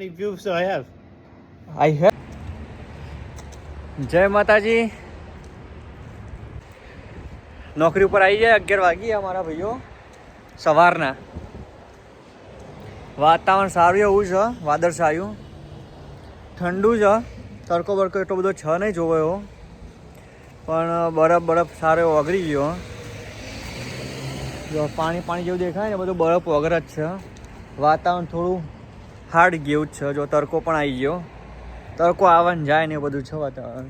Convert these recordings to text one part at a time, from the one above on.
many views I have? I have. જય માતાજી. નોકરી ઉપર આવી જાય 11 વાગી અમારા ભાઈઓ સવારના. વાતાવરણ સારું એવું છે, વાદળછાયું, ઠંડુ છે, તડકો બડકો એટલો બધો છે નહીં જોવો એવો, પણ બરફ સારો એવો ઓગળી ગયો. જો પાણી જેવું દેખાય ને બધું બરફ વગર જ છે. વાતાવરણ થોડું હાર્ડ ગયું જ છે. જો તડકો પણ આવી ગયો, તડકો આવે ને જાય ને એ બધું છે વાતાવરણ.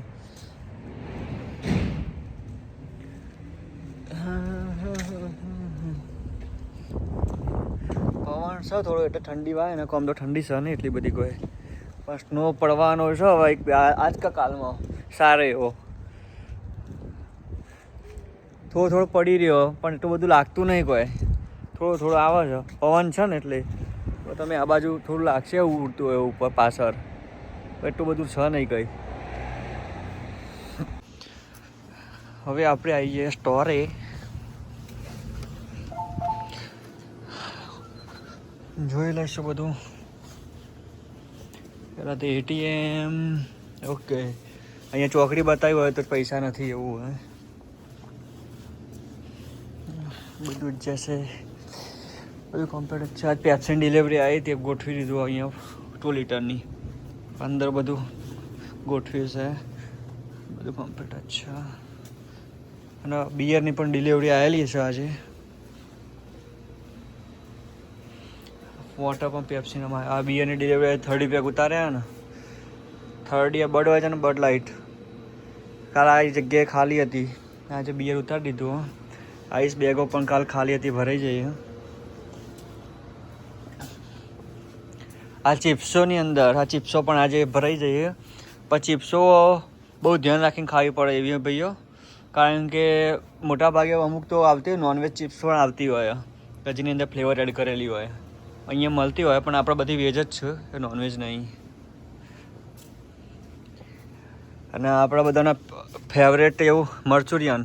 પવન છે થોડો એટલે ઠંડી વાય ને કોમ તો ઠંડી છે નહીં એટલી બધી કોઈ, પણ સ્નો પડવાનો છે હવે આજકા કાલમાં સારો એવો. થોડો પડી રહ્યો પણ એટલું બધું લાગતું નહીં કોઈ, થોડો આવે છે. પવન છે ને એટલે તો તમે આ બાજુ થોડું લાગશે એવું ઉડતું હોય ઉપર પાછળ, એટલું બધું છે નહીં કંઈ. હવે આપણે આવી જઈએ સ્ટોરે. જોઈ લઈશું બધું. પહેલાં તો એટીએમ. ઓકે, અહીંયા ચોકડી બતાવી હોય તો પૈસા નથી એવું હે. બધું જ જશે, બધું કમ્પ્લીટ છે. આજ પેપ્સીની ડિલિવરી આવી તે ગોઠવી દીધું અહીંયા 2 લીટરની અંદર બધું ગોઠવ્યું છે, બધું કમ્પ્લીટ જ છે. અને બિયરની પણ ડિલિવરી આવેલી છે આજે. વોટર પણ પેપ્સીનામાં આ બિયરની ડિલિવરી 30 પેક ઉતાર્યા ને. 30 બડવાઇઝર અને બડ લાઇટ. કાલ આ જગ્યાએ ખાલી હતી, આજે બિયર ઉતારી દીધું. આઈસ બેગો પણ કાલ ખાલી હતી, ભરાઈ જઈએ. આ ચિપ્સોની અંદર આ ચિપ્સો પણ આજે ભરાઈ જઈએ. પણ ચિપ્સો બહુ ધ્યાન રાખીને ખાવી પડે એવી ભાઈઓ, કારણ કે મોટા ભાગે અમુક તો આવતી હોય નોનવેજ ચિપ્સ પણ આવતી હોય કે જેની અંદર ફ્લેવર એડ કરેલી હોય. અહીંયા મળતી હોય પણ આપણે બધી વેજ જ છે, નોનવેજ નહીં. અને આપણા બધાના ફેવરેટ એવું મરચુરિયન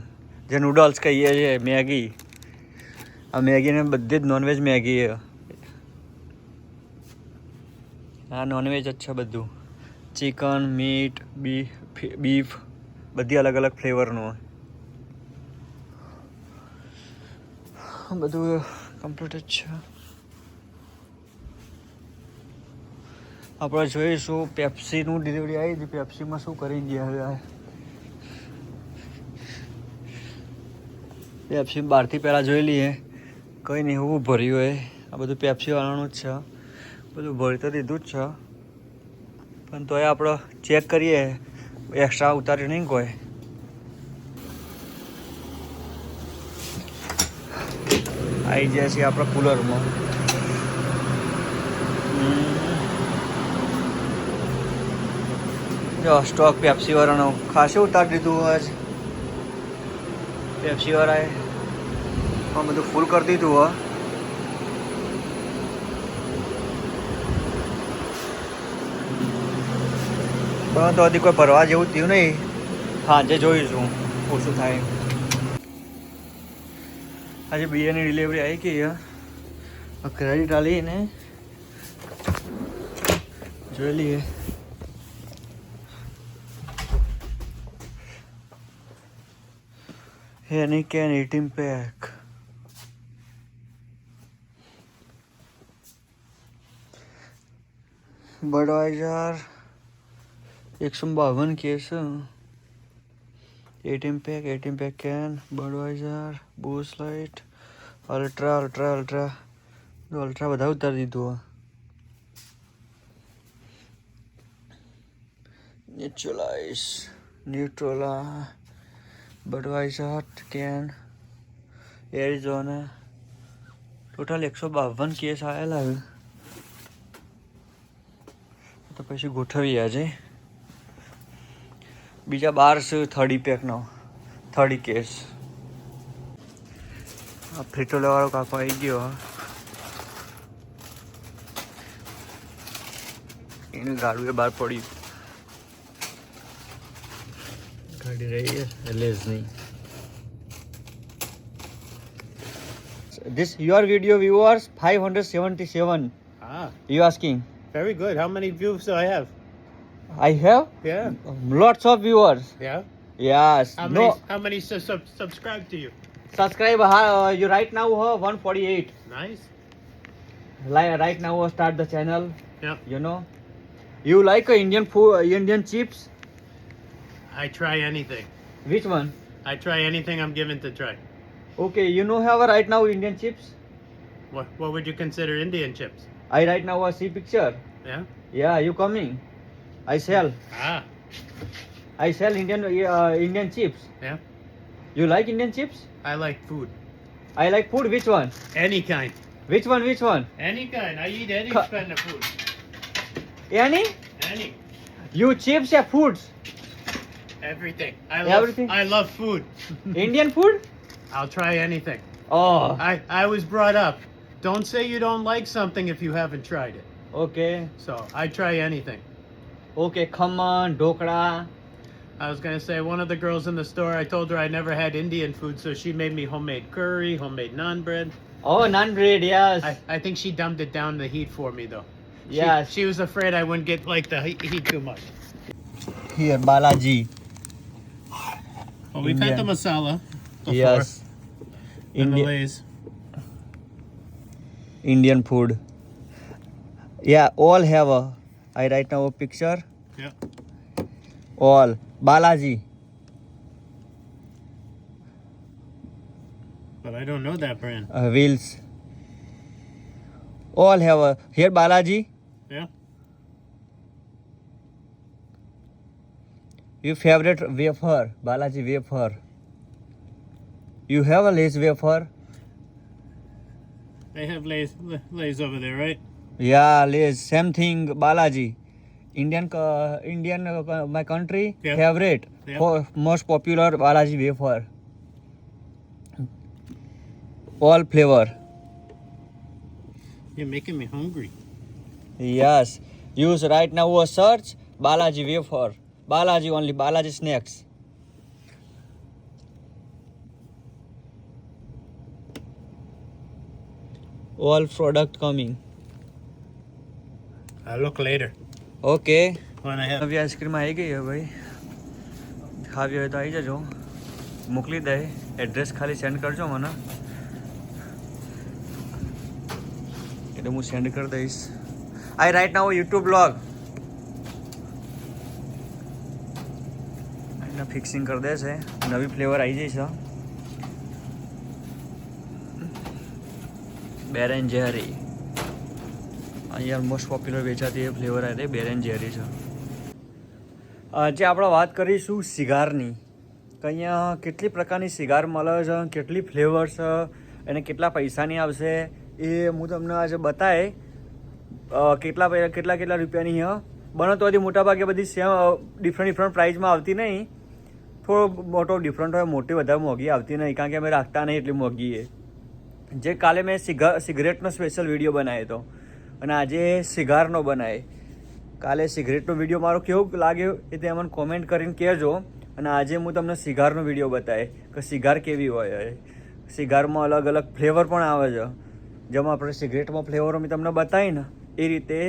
જે નૂડલ્સ કહીએ છીએ, મેગી. આ મેગીને બધી જ નોનવેજ મેગી છે. આ નોનવેજ જ છે બધું. ચિકન, મીટ, બીફ બધી અલગ અલગ ફ્લેવરનું બધું કમ્પ્લીટ જ છે. આપણે જોઈશું પેપ્સીનું ડિલિવરી આવી હતી, પેપ્સીમાં શું કરી ગયા. પેપ્સી બહારથી પહેલાં જોઈ લઈએ, કંઈ નહીં એવું ભર્યું હોય. આ બધું પેપ્સીવાળાનું જ છે, બધું ભરી તો દીધું જ છે, પણ તોય આપણે ચેક કરીએ, એક્સ્ટ્રા ઉતાર્યું નહીં કોઈ. આવી જાય છે આપણા કુલરમાં. જો સ્ટોક પેપ્સીવાળાનો ખાસું ઉતારી દીધું હોય છે. પેપ્સીવાળાએ પણ બધું ફૂલ કરી દીધું હોય. પરંતુ હજી કોઈ ભરવા જેવું થયું નહીં. સાંજે જોઈશું ઓછું થાય. આજે બિયરની ડિલિવરી આવી ગઈ. ક્રેડિટ આલીને જોઈ લઈએ. Heineken 18 pack. Budweiser 152 case. 18 pack can. Budweiser, Busch light, ultra બધા ઉતારી દીધું. ન્યુટ્રોલા, Budweiser can, Arizona. Total 152 case આવેલા. તો પછી ગોઠવી આજે બીજા 12 30 પેકનો 30 કેસ. આ ફ્રીટો લેવાળો કાકો આવી ગયો. એનું ગાડું બહાર પડ્યું. ગાડી રહી એટલે જ નહીં. This your video viewers 577. Ah. You asking? Very good. How many views do I have? I have Yeah. lots of viewers. Yeah. Yes. How many subscribe to you? Subscribe. You right now 148. Nice. Right now start the channel. Yeah. You know. You like Indian food, Indian chips? I try anything. Which one? I try anything I'm given to try. Okay, you know have right now Indian chips? What would you consider Indian chips? I right now see picture. Yeah. Yeah, you coming? I sell. Ah. I sell Indian chips. Yeah. You like Indian chips? I like food. I like food. Which one? Any kind. Which one? Which one? Any kind. I eat any Ca- kind of food. Any? Any. You chips or foods? Everything. Everything? I love food. Indian food? I'll try anything. Oh, I was brought up. Don't say you don't like something if you haven't tried it. okay. So I try anything. Okay, khaman, dokda. I was gonna say one of the girls in the store, I told her I never had Indian food, so she made me homemade curry, homemade naan bread. Oh, naan bread, yes. I think she dumbed it down the heat for me though. Yes. She was afraid I wouldn't get like the heat too much. Here, Balaji. Well, we've had the Indian. masala before. Yes. And the Indi- Lay's. Indian food. Yeah, all have a. I write now a picture. Yeah. All. Balaji. But I don't know that brand. Wheels. All have a. Here, Balaji. Yeah. Your favorite wafer, Balaji wafer. You have a Lay's wafer? They have Lay's over there, right? Yeah, Lay's. Same thing, Balaji. Indian, my country Yeah. favorite. Yeah. Most popular Balaji wafer. All flavor. You're making me hungry. Yes. Use right now a search Balaji wafer. Balaji only, Balaji snacks. All product coming. I'll look later Okay. when I have. નવી ice cream આવી ગઈ હવે ભાઈ ખાવી હોય તો આવી જજો મોકલી દે એડ્રેસ ખાલી સેન્ડ કરજો મને એટલે હું સેન્ડ કરી દઈશ I right now YouTube blog એને ફિક્સિંગ કરી દેશે નવી ફ્લેવર આવી જઈ છે બેરેન જેરી અહીંયા મોસ્ટ પોપ્યુલર વેચાતી એ ફ્લેવર આવે બેરેન જેરી છે આજે આપણે વાત કરીશું સિગારની કે અહીંયા કેટલી પ્રકારની સિગાર મળે છે કેટલી ફ્લેવર છે અને કેટલા પૈસાની આવશે એ હું તમને આજે બતાવે કેટલા રૂપિયાની બને તો હજી મોટાભાગે બધી સેમ ડિફરન્ટ પ્રાઇઝમાં આવતી નહીં થોડો મોટો ડિફરન્ટ હોય મોટી વધારે મોંઘી આવતી નહીં કારણ કે અમે રાખતા નહીં એટલી મોંઘી એ જે કાલે મેં સિગરેટનો સ્પેશિયલ વિડીયો બનાવ્યો હતો અને આજે સિગારનો બનાવે કાલે સિગરેટનો વિડીયો મારો કેવો લાગ્યો એ તે મને કોમેન્ટ કરીને કહેજો અને આજે હું તમને સિગારનો વિડીયો બતાવે કે સિગાર કેવી હોય સિગારમાં અલગ અલગ ફ્લેવર પણ આવે છે જેમાં આપણે સિગરેટમાં ફ્લેવરો મેં તમને બતાવી ને એ રીતે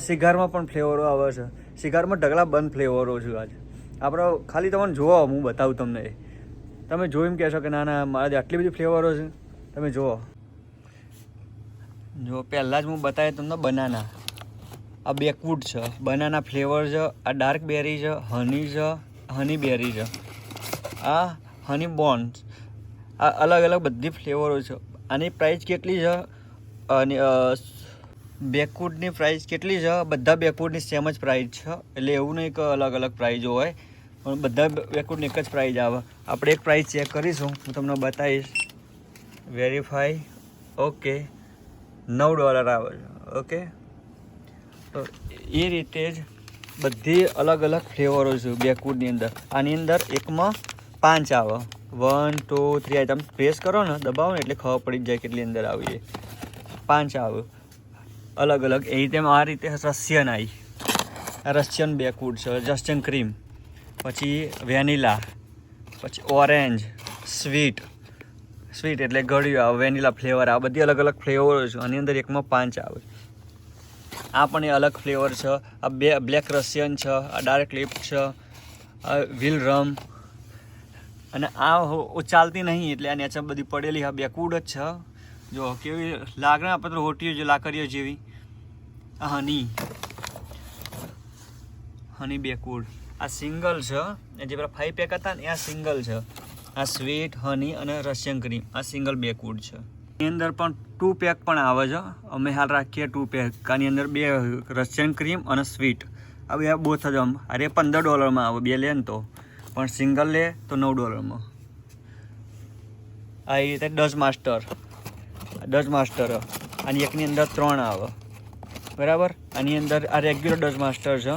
સિગારમાં પણ ફ્લેવરો આવે છે સિગારમાં ઢગલા બંધ ફ્લેવરો છે આજે આપણે ખાલી તમને જોવો હું બતાવું તમને તમે જોઈને કહેશો કે ના ના મારા આટલી બધી ફ્લેવરો છે તમે જુઓ જો પહેલાં જ હું બતાવ્યું તમને બનાના આ બેકવુડ છે બનાના ફ્લેવર છે આ ડાર્ક બેરી છે હની છે હની બેરી છે આ હની બોન્ડ આ અલગ અલગ બધી ફ્લેવરો છે આની પ્રાઇસ કેટલી છે અને બેકવુડની પ્રાઇસ કેટલી છે બધા બેકવુડની સેમ જ પ્રાઇસ છે એટલે એવું નહીં કે અલગ અલગ પ્રાઇઝો હોય પણ બધા બેકવુડની એક જ પ્રાઇઝ આવે આપણે એક પ્રાઇસ ચેક કરીશું હું તમને બતાવીશ વેરીફાઈ ઓકે $9 આવે છે ઓકે તો એ રીતે જ બધી અલગ અલગ ફ્લેવરો છે બેકવુડની અંદર આની અંદર એકમાં 5 આવે 1 2 3 તમે પ્રેસ કરો ને દબાવો ને એટલે ખબર પડી જાય કેટલી અંદર આવી 5 આવે અલગ અલગ એ રીતે આ રીતે રશિયન આવી આ રશિયન બેકવુડ છે જસ્ટન ક્રીમ પછી વેનીલા પછી ઓરેન્જ સ્વીટ એટલે ગળ્યું આવે વેનીલા ફ્લેવર આવે બધી અલગ અલગ ફ્લેવરો છે આની અંદર એકમાં 5 આવે આ પણ એ અલગ ફ્લેવર છે. આ બ્લેક રશિયન છે, આ ડાર્ક લિપ્ટ છે, આ વ્હીલ રમ, અને આ ચાલતી નહીં એટલે આ નેચર બધી પડેલી આ બેકવુડ જ છે. જો કેવી લાગે આપણે તો હોટીઓ જે લાકડીઓ જેવી. આ હની બેકવુડ આ સિંગલ છે. જે પેલા 5 પેક હતા ને એ આ સિંગલ છે. આ સ્વીટ હની અને રશિયન ક્રીમ આ સિંગલ બેકવુડ છે. એની અંદર પણ 2 પેક પણ આવે છે. અમે હાલ રાખીએ 2 પેક. આની અંદર 2 રશિયન ક્રીમ અને સ્વીટ આ બે બોથ જ અરે $15 આવે 2 લે ને તો, પણ સિંગલ લે તો $9. આ રીતે ડચ માસ્ટર આની એકની અંદર 3 આવે બરાબર. આની અંદર આ રેગ્યુલર ડચ માસ્ટર છે.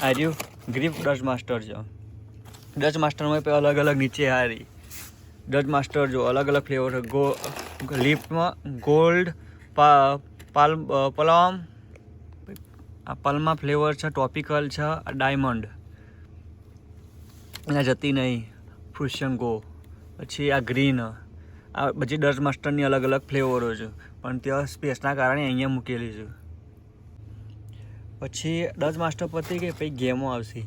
આ રહ્યું ગ્રીપ ડચ માસ્ટર છે. ડચ માસ્ટરમાં અલગ અલગ નીચે હારી ડચ માસ્ટર જો અલગ અલગ ફ્લેવર છે. લિફ્ટમાં ગોલ્ડ પલમ આ પલમાં ફ્લેવર છે, ટોપિકલ છે, આ ડાયમંડ આ જતી નહીં, ફ્રુશિયન ગો, પછી આ ગ્રીન. આ બધી ડચ માસ્ટરની અલગ અલગ ફ્લેવરો છે, પણ ત્યાં સ્પેસના કારણે અહીંયા મૂકેલી છે. પછી ડચ માસ્ટર પતી ગઈ પછી ગેમો આવશે.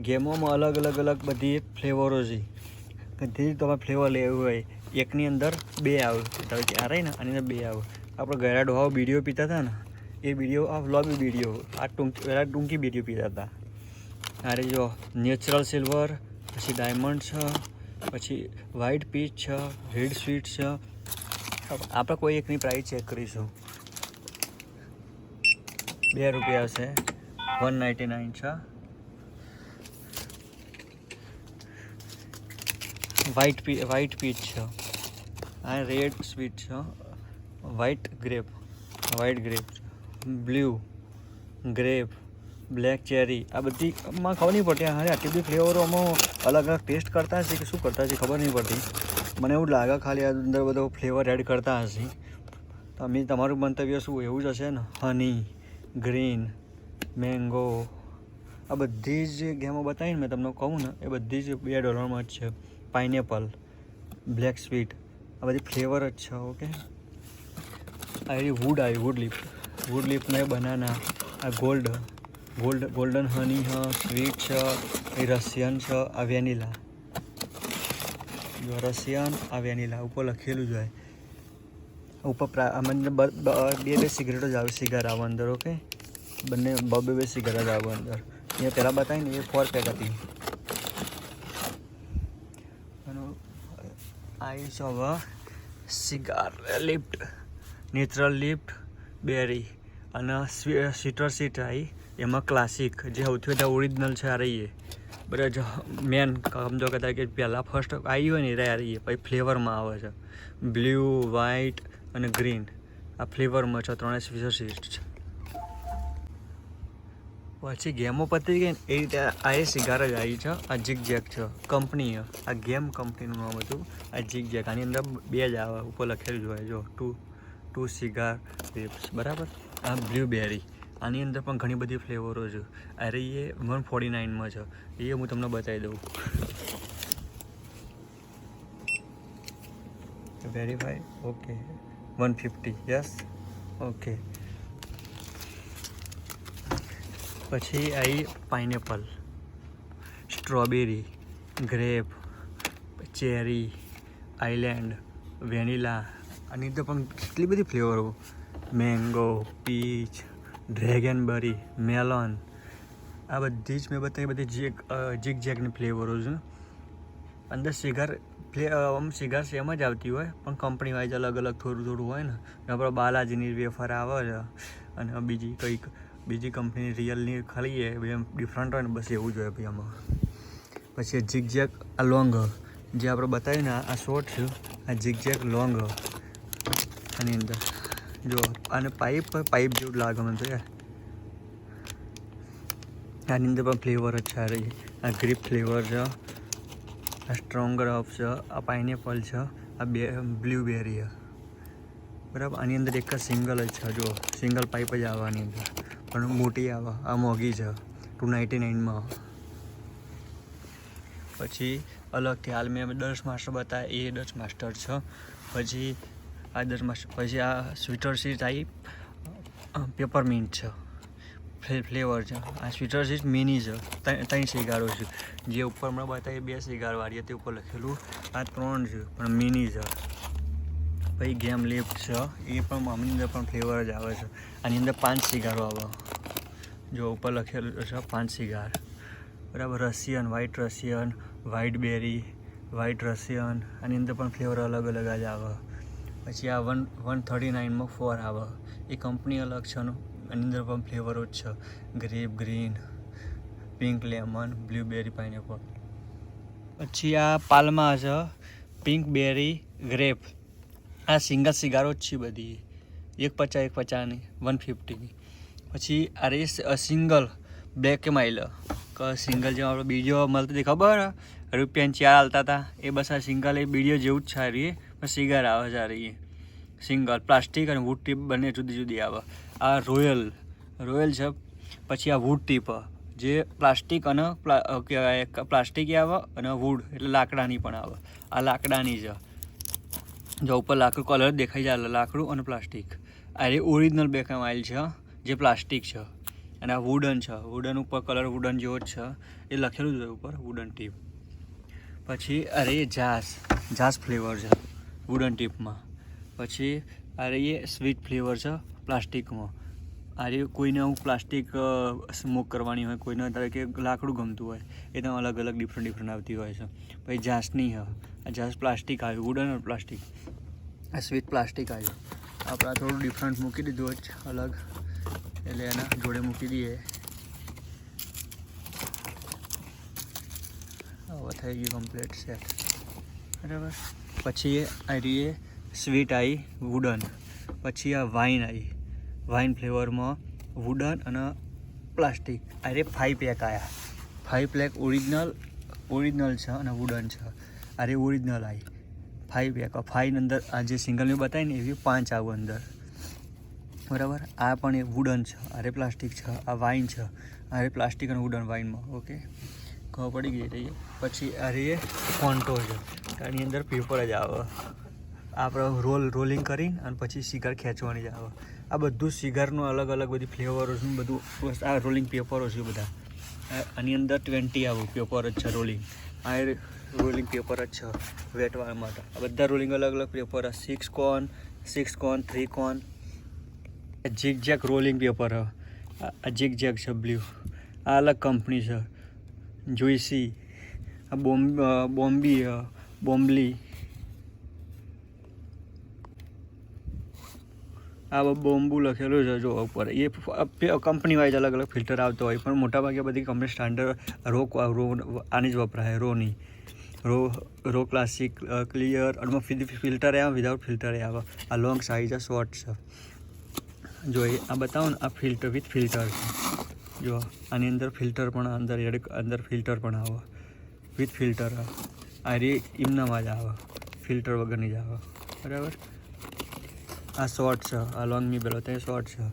ગેમોમાં અલગ અલગ બધી ફ્લેવરો છે. બધી તમારે ફ્લેવર લેવું હોય એકની અંદર 2 આવે. આ રહી ને આની અંદર 2 આવે. આપણે ગયા ડોહા બીડીઓ પીતા હતા ને એ બીડીઓ આ લોબી બીડીઓ આ ટૂંકી બીડીઓ પીતા હતા. અરે જો નેચરલ સિલ્વર, પછી ડાયમંડ છે, પછી વ્હાઇટ પીચ છે, રેડ સ્વીટ છે. આપણે કોઈ એકની પ્રાઇસ ચેક કરીશું. ₹2 છે, 199 છે. વ્હાઇટ પીચ છે, આ રેડ સ્વીટ છે, white grape blue grape, black cherry. આ બધી માં ખબર નહીં પડતી. હા આટલી બધી ફ્લેવરોમાં અલગ અલગ ટેસ્ટ કરતા હશે કે શું કરતા હશે ખબર નહીં પડતી. મને એવું લાગે ખાલી આ અંદર બધો ફ્લેવર એડ કરતા હશે. તમે તમારું મંતવ્ય શું એવું જ હશે ને. હની, ગ્રીન, મેંગો આ બધી જ ગેમો બતાવીને મેં તમને કહું ને એ બધી જ $2 જ છે. પાઇનેપલ, બ્લેક સ્વીટ આ બધી ફ્લેવર જ છે. ઓકે. આ એની વુડ લિફ્ટમાં બનાના, આ ગોલ્ડન હની છે, સ્વીટ છે, એ રશિયન છે, આ વેનીલા જો રશિયન આ વેનીલા ઉપર લખેલું જ હોય. ઉપર અંદર 2 સિગરેટો જ આવે, સિગાર આવે અંદર. ઓકે. બંને 2 સિગારેટ આવે અંદર. એ પહેલાં બતાવીને એ 4 પેક હતી. આઈસ હવે સિગાર લિફ્ટ, નેચરલ લિફ્ટ, બેરી અને સ્વીટર સીટ આવી એમાં ક્લાસિક જે સૌથી વધારે ઓરિજિનલ છે. આ રહીએ બધા મેન સમજો કે પહેલાં ફર્સ્ટ આવી હોય ને એ રહીએ. પછી ફ્લેવરમાં આવે છે બ્લુ, વ્હાઇટ અને ગ્રીન. આ ફ્લેવરમાં છે. 3 સ્વીટર સીટ છે. પછી ગેમો પતી ગઈ ને એ રીતે આ એ સિગાર જ આવી છે. આ જીગ-જેગ છે કંપની, આ ગેમ કંપનીનું નામ હતું. આ જીગ-જેગ આની અંદર 2 જ આવે ઉપર લખેલું જ હોય જો 2 સિગાર લિપ્સ બરાબર. આ બ્લુબેરી આની અંદર પણ ઘણી બધી ફ્લેવરો છે. અરે એ 149 છે. એ હું તમને બતાવી દઉં. વેરીફાઈ. Okay 150 yes. ઓકે. પછી આવી pineapple, strawberry, grape, cherry, island, vanilla. આની અંદર પણ કેટલી બધી ફ્લેવરો. Mango, peach, dragonberry, melon. આ બધી જ મેં બતાવી બધી જીગ-જેગની ફ્લેવરો છે. અંદર સિગાર સેમ જ આવતી હોય પણ કંપની વાઇઝ અલગ થોડું હોય ને. આપણે બાલાજીની વેફર આવે છે અને બીજી કંપની રિયલની ખાલી એ ડિફરન્ટ હોય ને બસ એવું જ હોય ભાઈ આમાં. પછી જીગ-જેગ આ લોંગ જે આપણે બતાવ્યું ને આ શોર્ટ છે. આ જીગ-જેગ લોંગ આની અંદર જો અને પાઇપ જેવું લાગે મને તો યાર. આની અંદર પણ ફ્લેવર જ છે. રહી આ ગ્રીપ ફ્લેવર છે, આ સ્ટ્રોંગર અપ છે, આ પાઇનેપલ છે, આ બ્લુબેરી બરાબર. આની અંદર એક જ સિંગલ જ છે. જો સિંગલ પાઇપ જ આવે આની અંદર પણ મોટી આવે. આ મોંઘી છે 299. પછી અલગથી હાલ મેં ડચ માસ્ટર બતાવ્યા એ ડચ માસ્ટર છે. પછી આ ડચ માસ્ટર પછી આ સ્વીટર સીટ આવી પેપરમિન્ટ છે. ફ્લેવર છે. આ સ્વીટર છે મિની છે, 3 સિગારો છે. જે ઉપર હમણાં બતાવી 2 સિગારવાળી હતી, ઉપર લખેલું આ 3 છે પણ મિની છે. પછી ગેમ લિફ્ટ છે, એ પણ આમની અંદર પણ ફ્લેવર જ આવે છે. આની અંદર 5 સિગારો આવે, જો ઉપર લખેલું છે 5 સિગાર, બરાબર. રશિયન, વ્હાઇટ બેરી, વ્હાઇટ રશિયન, આની અંદર પણ ફ્લેવર અલગ અલગ જ આવે. પછી આ 139માં 4 આવે, એ કંપની અલગ છે, આની અંદર પણ ફ્લેવરો જ છે. Grape green, pink lemon, blueberry, pineapple. પછી આ પાલ્મા છે, પિંક બેરી, ગ્રેપ. આ સિંગલ સિગારો જ છે બધી, 150ની 150ની. પછી આ રહી સિંગલ બ્લેક માઇલ, સિંગલ જેમ આપણે બીજો મળતી હતી ખબર રૂપિયાની 4 હાલતા હતા, એ બસ આ સિંગલ એ બીજો જેવું જ છે. આ રહી પણ સિગાર આવે છે. આ રહી સિંગલ, પ્લાસ્ટિક અને વુડ ટીપ બંને જુદી જુદી આવે. આ રોયલ છે. પછી આ વુડ ટીપ, જે પ્લાસ્ટિક અને પ્લાસ્ટિક આવે અને વુડ એટલે લાકડાની પણ આવે. આ લાકડાની છે, જો ઉપર લાકડું કલર દેખાઈ જાય, લાકડું અને પ્લાસ્ટિક. આ એ ઓરિજિનલ બ્લેક માઇલ છે, જે પ્લાસ્ટિક છે. અને આ વુડન છે, વુડન ઉપર કલર વુડન જેવો જ છે, એ લખેલું જ હોય ઉપર વુડન ટીપ. પછી અરે જાસ ફ્લેવર છે વુડન ટીપમાં. પછી અરે એ સ્વીટ ફ્લેવર છે પ્લાસ્ટિકમાં. અરે કોઈને હું પ્લાસ્ટિક સ્મોક કરવાની હોય, કોઈને ધારો કે લાકડું ગમતું હોય, એ તો અલગ અલગ ડિફરન્ટ આવતી હોય છે. પછી જાસની આ જાસ પ્લાસ્ટિક આવ્યું, વુડન અને પ્લાસ્ટિક. આ સ્વીટ પ્લાસ્ટિક આવ્યું. આપણે થોડું ડિફરન્ટ મૂકી દીધું જ અલગ, એટલે એના જોડે મૂકી દઈએ. હવે થઈ ગયું કમ્પ્લીટ સેટ, બરાબર. પછી આ રીએ સ્વીટ આવી વુડન. પછી આ વાઇન આવી, વાઇન ફ્લેવરમાં વુડન અને પ્લાસ્ટિક. આ રે 5 પેક આવ્યા, 5 પેક ઓરિજિનલ છે અને વુડન છે. આ રે ઓરિજિનલ આવી 5 પેક. 5 અંદર આ જે સિંગલ મેં બતાવી ને એવી 5 આવું અંદર, બરાબર. આ પણ એ વુડન છે, અરે પ્લાસ્ટિક છે. આ વાઇન છે, અરે પ્લાસ્ટિક અને વુડન વાઇનમાં. ઓકે, ખબર પડી ગઈ રહીએ. પછી અરે કોન્ટો છે, આની અંદર પેપર જ આવે. આપણે રોલિંગ કરીને અને પછી સિગાર ખેંચવાની જ આવે. આ બધું સિગારનું અલગ અલગ બધી ફ્લેવરો છે બધું. આ રોલિંગ પેપરો છે બધા. આની અંદર 20 આવું પેપર જ છે રોલિંગ. આ રોલિંગ પેપર જ છે વેટવા માટે. આ બધા રોલિંગ અલગ અલગ paper. 6 cone, 3 cone. Zig Zag rolling paper. આ જીગ જેક છે બ્લુ. આ અલગ કંપની છે, જોઈસી. આ બોમ્બલી. આ બોમ્બુ લખેલું છે જો ઉપર. એ કંપની વાઇઝ અલગ અલગ ફિલ્ટર આવતો હોય, પણ મોટાભાગે બધી કંપની સ્ટાન્ડર્ડ આની જ વપરાય. Raw classic, clear. અને ફિલ્ટર આવે, વિધાઉટ ફિલ્ટર આવે. આ લોંગ સાઇઝ છે, શોર્ટ છે. જો આ બતાવો ને, આ ફિલ્ટર વિથ ફિલ્ટર છે. જો આની અંદર ફિલ્ટર પણ અંદર ફિલ્ટર પણ આવે વિથ ફિલ્ટર. આ રે ઇમનામાં જ આવે, ફિલ્ટર વગરની જ આવે, બરાબર. આ શોર્ટ છે, આ લોંગ ની પેલો ત્યાં શોર્ટ છે.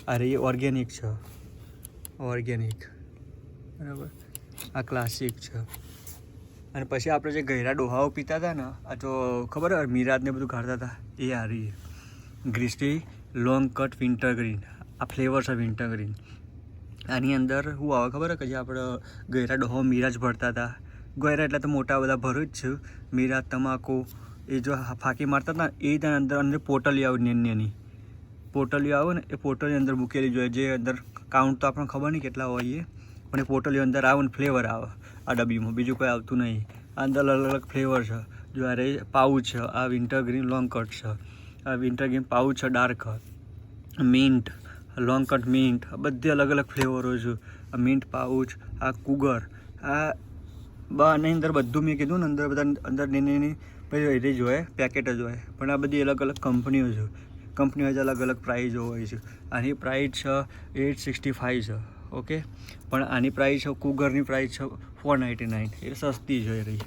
આ રે ઓર્ગેનિક છે, બરાબર. આ ક્લાસિક છે. અને પછી આપણે જે ગયરા ડોહાઓ પીતા હતા ને, આ તો ખબર હોય મિરાજને બધું કાઢતા હતા, એ આ રહી ગ્રીસ્ટી લોંગ કટ વિન્ટર ગ્રીન. આ ફ્લેવર છે વિન્ટર ગ્રીન. આની અંદર શું આવે ખબર કે જે આપણે ગયરા ડોહો મિરાજ ભરતા હતા. ગયરા એટલે તો મોટા બધા ભરું જ છે. મિરાજ, તમાકુ એ જો ફાંકી મારતા હતા એ અંદર પોટલી આવે, નાની પોટલીઓ આવે ને, એ પોટલી અંદર મૂકેલી જોઈએ. જે અંદર કાઉન્ટ તો આપણને ખબર નહીં કેટલા હોય એ, પણ એ પોટલીઓ અંદર આવે ને ફ્લેવર આવે આ ડબ્બીમાં, બીજું કોઈ આવતું નહીં. આ અંદર અલગ અલગ ફ્લેવર છે. જો આ પાઉચ છે, આ વિન્ટર ગ્રીન લોંગ કટ છે. આ વિન્ટર ગ્રીન પાઉચ છે dark. Mint, long cut mint. બધી અલગ અલગ ફ્લેવરો છે. આ મિન્ટ પાઉચ, આ કુગર. આ આની અંદર બધું મેં કીધું ને, અંદર બધા અંદર નાની પછી એ જ હોય, પેકેટ જ હોય. પણ આ બધી અલગ અલગ કંપનીઓ છે. કંપનીઓ અલગ અલગ પ્રાઇઝો હોય છે. આની પ્રાઇસ છે 865 છે, ઓકે. પણ આની પ્રાઇસ છે, કુગરની પ્રાઇસ છે 499, એટલે સસ્તી છે એ રહી.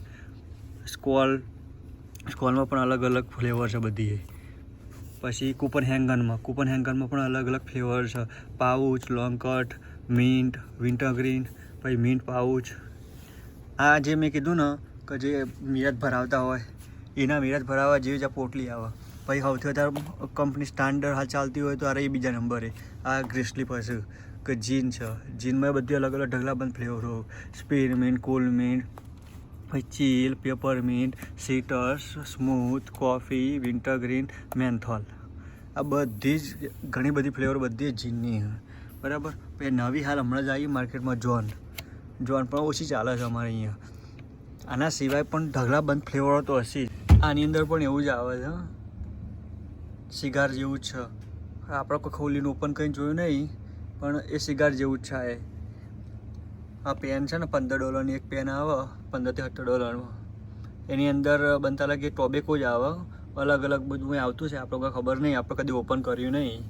સ્કોલમાં પણ અલગ અલગ ફ્લેવર છે બધી. પછી કૂપન હેંગરમાં પણ અલગ અલગ ફ્લેવર છે. Pouch, long cut, mint, winter green, પછી મિન્ટ પાઉચ. આ જે મેં કીધું ને કે જે મિરાજ ભરાવતા હોય, એના મિરાજ ભરાવવા જેવી જ આ પોટલી આવે. પછી સૌથી વધારે કંપની સ્ટાન્ડર્ડ હાલ ચાલતી હોય તો આ એ બીજા નંબરે આ ગ્રીસ્લી પાસે. કે જીન છે. જીનમાં બધી અલગ અલગ ઢગલાબંધ ફ્લેવરો, સ્પીરમિન્ટ, કુલમિન્ટ, ચીલ, પેપરમિન્ટ, સીટર્સ, સ્મૂથ, કોફી, વિન્ટરગ્રીન, મેન્થોલ. આ બધી જ ઘણી બધી ફ્લેવર બધી જ જીનની બરાબર. પછી નવી હાલ હમણાં જ આવી માર્કેટમાં જોન પણ ઓછી ચાલે છે અમારે અહીંયા. આના સિવાય પણ ઢગલાબંધ ફ્લેવરો તો હશે જ. આની અંદર પણ એવું જ આવે છે, સિગાર જેવું જ છે. આપણે કોઈ ખોલીને ઓપન કરીને જોયું નહીં, પણ એ સિગાર જેવું જ છે. આ પેન છે ને $15 એક પેન આવે, $15 થી $17. એની અંદર બનતા લાગે ટોબેકો જ આવે, અલગ અલગ બધું આવતું છે. આપણે કોઈ ખબર નહીં, આપણે કદી ઓપન કર્યું નહીં.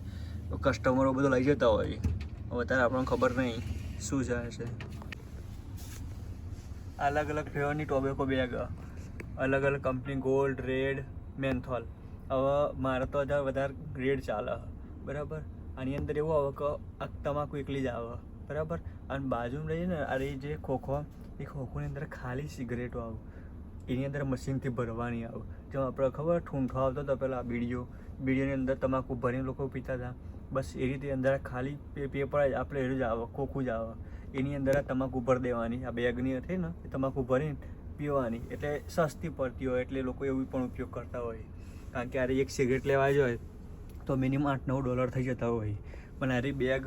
કસ્ટમરો બધું લઈ જતા હોય, અત્યારે આપણને ખબર નહીં શું જાય છે. અલગ અલગ ફ્લેવરની ટોબેકો બેગ, અલગ અલગ કંપની, ગોલ્ડ, રેડ, મેન્થોલ. હવે મારે તો વધારે રેડ ચાલે બરાબર. આની અંદર એવું આવે કે આ તમાકુ એકલી જ આવે બરાબર. અને બાજુમાં રહીએ ને આ જે ખોખો, એ ખોખોની અંદર ખાલી સિગરેટો આવે, એની અંદર મશીનથી ભરવાની આવે. જેમ આપણે ખબર ઠૂંઠો આવતો હતો પહેલાં, બીડીઓની અંદર તમાકુ ભરીને લોકો પીતા હતા, બસ એ રીતે અંદર ખાલી પેપર જ આપણે એનું જ આવે, ખોખું જ આવે. એની અંદર આ તમાકુ ભરી દેવાની, આ બેગની હતી ને એ તમાકુ ભરીને પીવાની. એટલે સસ્તી પડતી હોય એટલે લોકો એવું પણ ઉપયોગ કરતા હોય. કારણ કે આરે એક સિગરેટ લેવા જોઈએ તો મિનિમમ $8-9 થઈ જતા હોય. પણ આરી બેગ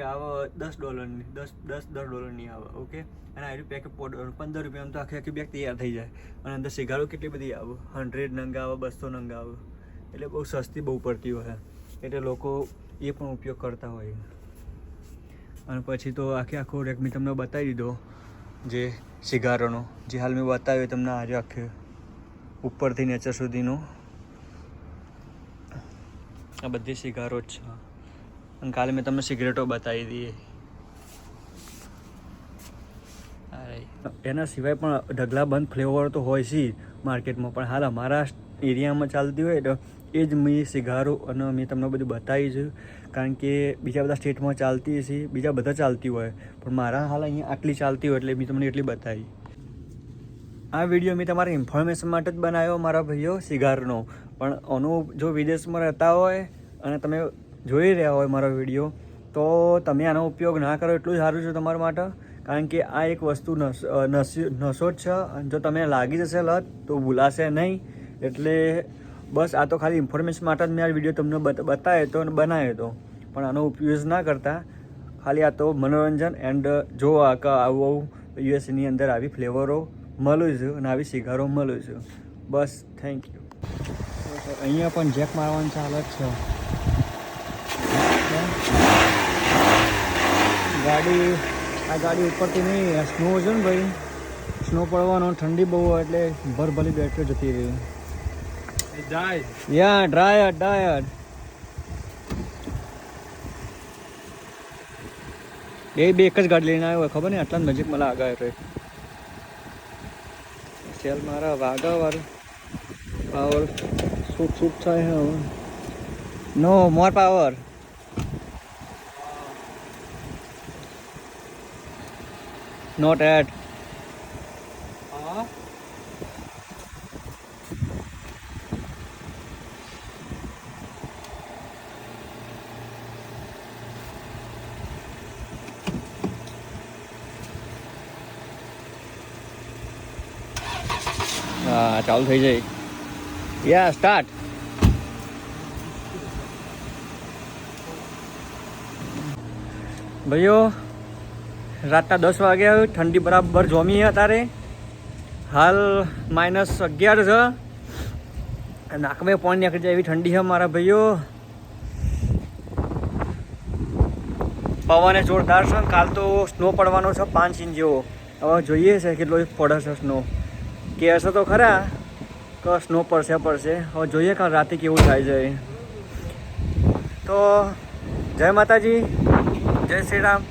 આવે $10ની, $10 આવે ઓકે. અને આરી પેકેટ $15 તો આખી બેગ તૈયાર થઈ જાય. અને અંદર સિગારો કેટલી બધી આવે, 100 નંગ આવે, 200 નંગ આવે. એટલે બહુ સસ્તી બહુ પડતી હોય, એટલે લોકો એ પણ ઉપયોગ કરતા હોય. અને પછી તો આખો રેક મેં તમને બતાવી દીધો જે સિગારોનો, જે હાલ મેં બતાવ્યો તમને આજે આખે ઉપરથી નીચે સુધીનો. આ બધી સિગારો જ છે. અને કાલે મેં તમને સિગરેટો બતાવી દઈએ. એના સિવાય પણ ઢગલાબંધ ફ્લેવર તો હોય છે માર્કેટમાં, પણ હાલ અમારા એરિયામાં ચાલતી હોય તો એ જ મેં સિગારો અને મેં તમને બધું બતાવી છે. કારણ કે બીજા બધા સ્ટેટમાં ચાલતી હશે, બીજા બધા ચાલતી હોય, પણ મારા હાલ અહીંયા આટલી ચાલતી હોય એટલે મેં તમને એટલી બતાવી. આ વિડીયો મેં તમારી ઇન્ફોર્મેશન માટે જ બનાવ્યો મારા ભાઈઓ સિગારનો. પણ આનું જો વિદેશમાં રહેતા હોય અને તમે જોઈ રહ્યા હોય મારો વિડીયો, તો તમે આનો ઉપયોગ ના કરો એટલું સારું છે તમારા માટે. કારણ કે આ એક વસ્તુ નશો જ છે, અને જો તમે લાગી જશે લત તો ભૂલાશે નહીં. એટલે બસ આ તો ખાલી ઇન્ફોર્મેશન માટે જ મેં આ વિડીયો તમને બતાવ્યો હતો અને બનાવ્યો હતો. પણ આનો ઉપયોગ ના કરતા, ખાલી આ તો મનોરંજન એન્ડ જો આવું યુએસની અંદર આવી ફ્લેવરો મળે છે અને આવી સિગારો મળે છે. બસ થેન્ક યુ. અહીંયા પણ જેક મારવાની ચાલે જ છે. આ ગાડી ઉપરથી નહીં, સ્નો છે ને ભાઈ, સ્નો પડવાનો, ઠંડી બહુ હોય એટલે ભરભરી બેટરી જતી રહી. યા ડાયર બે એક જ ગાડી લઈને આવ્યો, ખબર નહીં આટલા નજીક મને આગળ રહે. સેલ મારા વાગા વાળું પાવર શૂટ થાય હવે. નો મોર પાવર. Not at. હા ચાલુ થઈ જાય. યા સ્ટાર્ટ. ભાઈઓ રાતના 10 વાગ્યા, ઠંડી બરાબર જોમી અત્યારે. હાલ -11 છે. નાકમાં પાણી નીકળી જાય એવી ઠંડી છે મારા ભાઈઓ. પવન જોરદાર છે. કાલ તો સ્નો પડવાનો છે 5 ઇંચ જેવો. હવે જોઈએ છે કેટલો પડે છે સ્નો. કે હશે તો ખરા કે સ્નો પડશે. હવે જોઈએ કાલ રાતે કેવું થાય છે. તો જય માતાજી, જય શ્રી રામ.